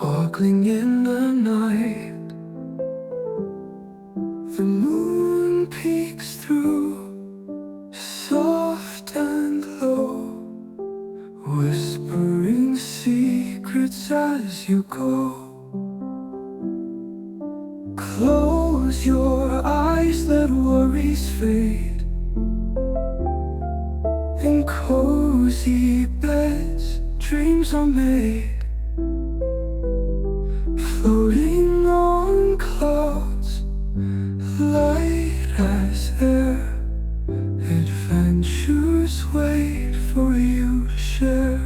sparkling in the night. The moon peeks through, soft and low, whispering secrets as you go. Close your eyes, let worries fade. In cozy beds, dreams are made. Floating on clouds, light as air. Adventures wait for you to share.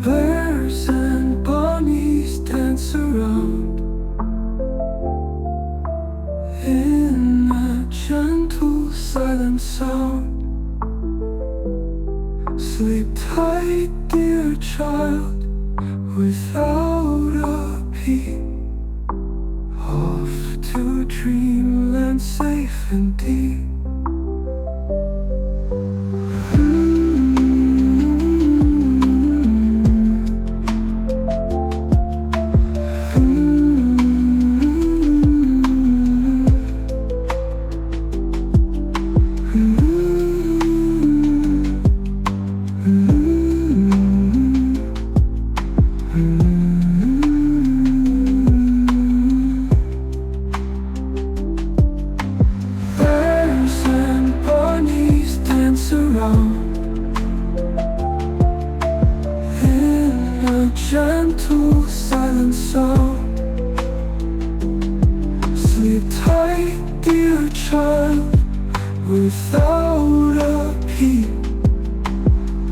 Bears and bunnies dance around in a gentle silent sound. Sleep tight, dear child, without a peep. Off to dreamland safe and deep. Bears and bunnies dance around in a gentle silent sound. Sleep tight, dear child, without a peep.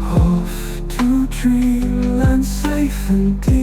Off to dreamland safe and deep.